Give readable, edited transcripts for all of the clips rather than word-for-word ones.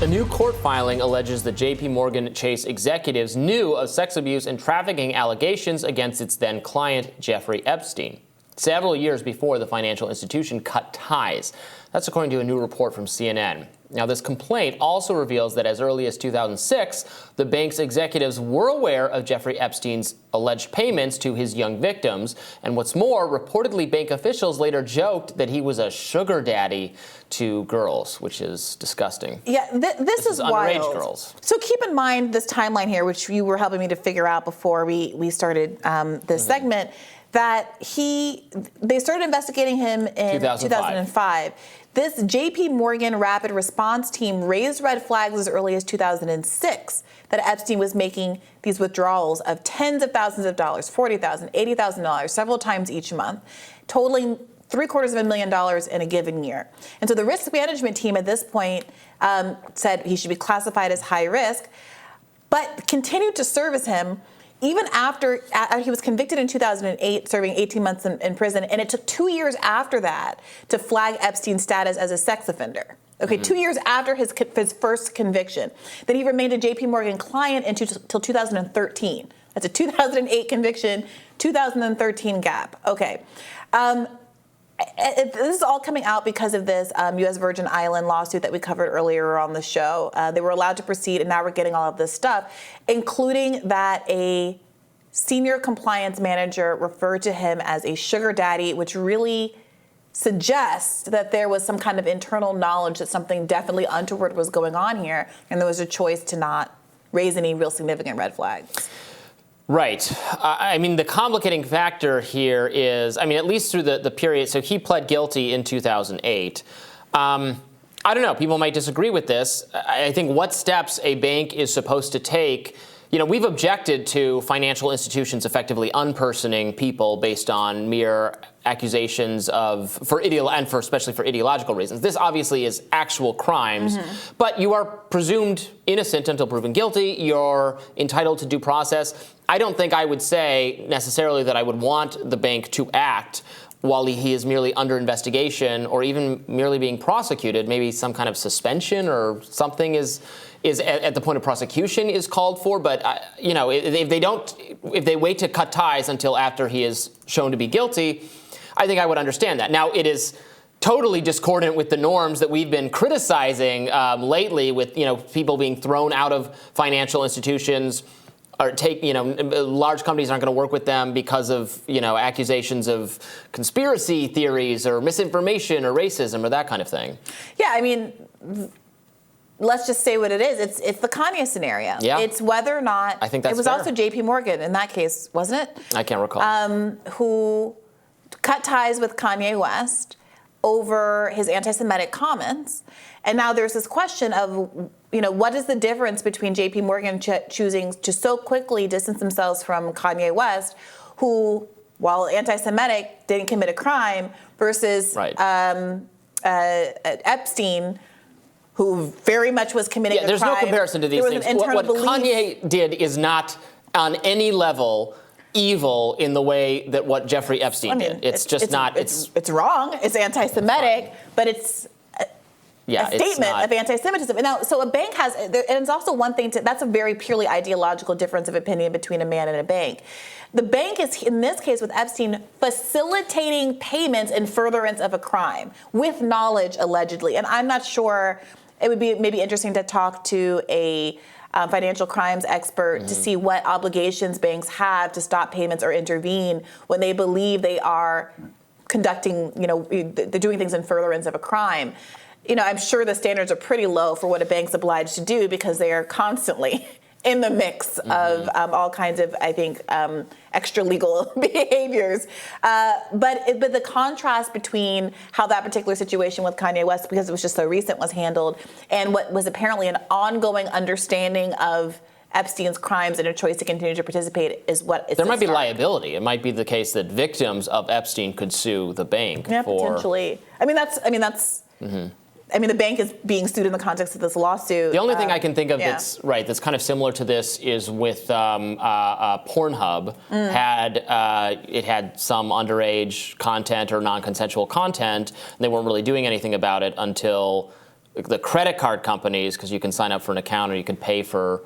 A new court filing alleges that JPMorgan Chase executives knew of sex abuse and trafficking allegations against its then client, Jeffrey Epstein, several years before the financial institution cut ties. That's according to a new report from CNN. Now, this complaint also reveals that as early as 2006, the bank's executives were aware of Jeffrey Epstein's alleged payments to his young victims. And what's more, reportedly bank officials later joked that he was a sugar daddy to girls, which is disgusting. Yeah, this is wild. Underage girls. So keep in mind this timeline here, which you were helping me to figure out before we started this segment, that they started investigating him in 2005. This JPMorgan rapid response team raised red flags as early as 2006 that Epstein was making these withdrawals of tens of thousands of dollars, $40,000, $80,000, several times each month, totaling $750,000 in a given year. And so the risk management team at this point said he should be classified as high risk, but continued to service him even after he was convicted in 2008, serving 18 months in prison, and it took 2 years after that to flag Epstein's status as a sex offender. Okay, 2 years after his first conviction. Then he remained a JPMorgan client until 2013. That's a 2008 conviction, 2013 gap. Okay. This is all coming out because of this U.S. Virgin Island lawsuit that we covered earlier on the show. They were allowed to proceed, and now we're getting all of this stuff, including that a senior compliance manager referred to him as a sugar daddy, which really suggests that there was some kind of internal knowledge that something definitely untoward was going on here, and there was a choice to not raise any real significant red flags. Right. I mean, the complicating factor here is, at least through the period, so he pled guilty in 2008. I don't know. People might disagree with this. I think what steps a bank is supposed to take, we've objected to financial institutions effectively unpersoning people based on mere accusations especially for ideological reasons. This obviously is actual crimes, but you are presumed innocent until proven guilty. You're entitled to due process. I don't think I would say necessarily that I would want the bank to act while he is merely under investigation or even merely being prosecuted. Maybe some kind of suspension or something is at the point of prosecution is called for. But if they wait to cut ties until after he is shown to be guilty, I think I would understand that. Now, it is totally discordant with the norms that we've been criticizing lately, with people being thrown out of financial institutions. Or large companies aren't going to work with them because of, accusations of conspiracy theories or misinformation or racism or that kind of thing. Yeah, let's just say what it is. It's the Kanye scenario. Yeah. It's whether or not. I think that's It was fair. Also JPMorgan in that case, wasn't it? I can't recall. Who cut ties with Kanye West over his anti-Semitic comments. And now there's this question of, what is the difference between JPMorgan choosing to so quickly distance themselves from Kanye West, who, while anti-Semitic, didn't commit a crime, versus Epstein, who very much was committing a crime. There's no comparison to these things. What Kanye did is not on any level evil in the way that what Jeffrey Epstein did. It's wrong. It's anti-Semitic, but it's a statement of anti-Semitism. Now, so a bank has, and it's also one thing that's a very purely ideological difference of opinion between a man and a bank. The bank is, in this case with Epstein, facilitating payments in furtherance of a crime with knowledge, allegedly. And I'm not sure, it would be maybe interesting to talk to a financial crimes expert to see what obligations banks have to stop payments or intervene when they believe they are conducting, they're doing things in furtherance of a crime. I'm sure the standards are pretty low for what a bank's obliged to do because they are constantly in the mix of all kinds of, I think, extra legal behaviors. But the contrast between how that particular situation with Kanye West, because it was just so recent, was handled, and what was apparently an ongoing understanding of Epstein's crimes and a choice to continue to participate is what is. There might be liability. It might be the case that victims of Epstein could sue the bank. Yeah, potentially. The bank is being sued in the context of this lawsuit. The only thing I can think of that's kind of similar to this is with Pornhub. It had some underage content or non-consensual content. And they weren't really doing anything about it until the credit card companies, because you can sign up for an account or you can pay for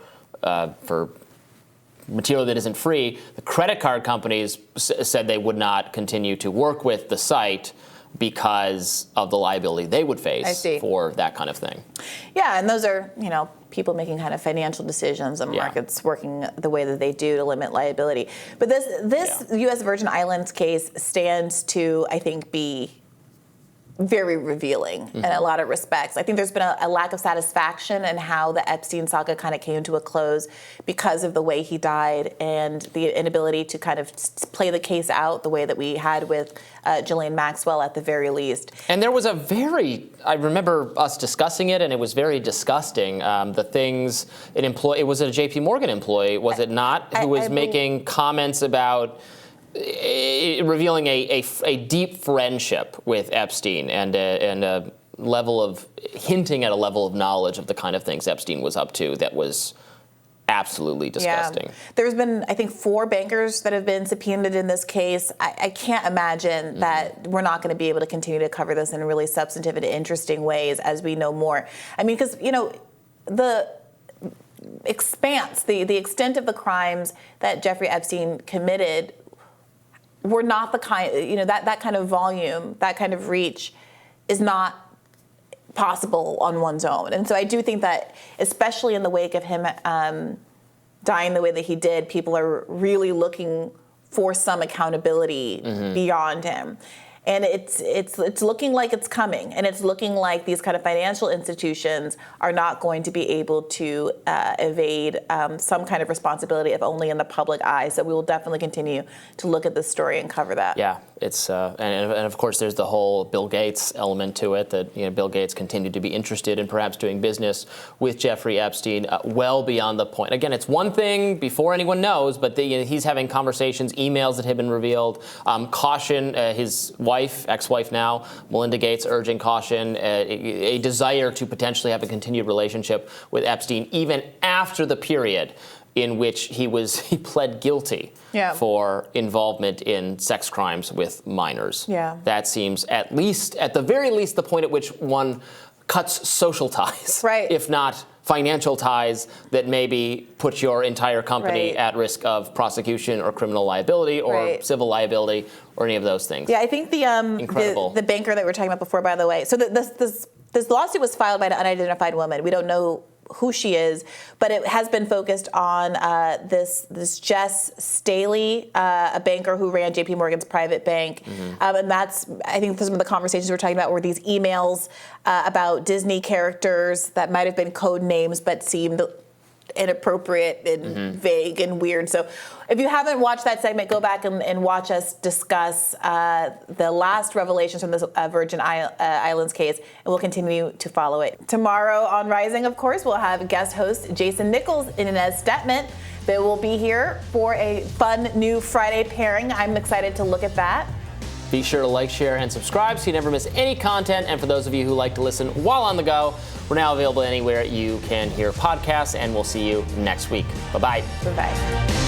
material that isn't free, the credit card companies said they would not continue to work with the site because of the liability they would face for that kind of thing. Yeah, and those are, people making kind of financial decisions and markets working the way that they do to limit liability. But this U.S. Virgin Islands case stands to, I think, be very revealing in a lot of respects. I think there's been a lack of satisfaction in how the Epstein saga kind of came to a close because of the way he died and the inability to kind of play the case out the way that we had with Ghislaine Maxwell at the very least. And there was I remember us discussing it, and it was very disgusting. The things it was a JPMorgan employee, was it not, who was making comments about revealing a deep friendship with Epstein and a level of hinting at a level of knowledge of the kind of things Epstein was up to that was absolutely disgusting. Yeah. There's been, I think, 4 bankers that have been subpoenaed in this case. I can't imagine that we're not going to be able to continue to cover this in really substantive and interesting ways as we know more. I mean, because, the expanse, the extent of the crimes that Jeffrey Epstein committed were not the kind, that kind of volume, that kind of reach is not possible on one's own. And so I do think that, especially in the wake of him dying the way that he did, people are really looking for some accountability beyond him. And it's looking like it's coming, and it's looking like these kind of financial institutions are not going to be able to evade some kind of responsibility, if only in the public eye. So we will definitely continue to look at this story and cover that. Yeah, it's and of course there's the whole Bill Gates element to it, that Bill Gates continued to be interested in perhaps doing business with Jeffrey Epstein well beyond the point. Again, it's one thing before anyone knows, but he's having conversations, emails that have been revealed, caution, his ex-wife now, Melinda Gates, urging caution, a desire to potentially have a continued relationship with Epstein even after the period in which he pled guilty for involvement in sex crimes with minors. Yeah. That seems at the very least, the point at which one cuts social ties, if not financial ties that maybe put your entire company at risk of prosecution or criminal liability or civil liability or any of those things. Yeah, I think the banker that we were talking about before, by the way, so this lawsuit was filed by an unidentified woman. We don't know who she is, but it has been focused on this Jess Staley, a banker who ran JPMorgan's private bank. And I think some of the conversations we're talking about were these emails about Disney characters that might have been code names but seemed inappropriate and vague and weird. So if you haven't watched that segment, go back and watch us discuss the last revelations from this Virgin Islands case, and we'll continue to follow it. Tomorrow on Rising, of course, we'll have guest host Jason Nichols and Inez Stetman. They will be here for a fun new Friday pairing. I'm excited to look at that. Be sure to like, share, and subscribe so you never miss any content. And for those of you who like to listen while on the go, we're now available anywhere you can hear podcasts, and we'll see you next week. Bye-bye. Bye-bye.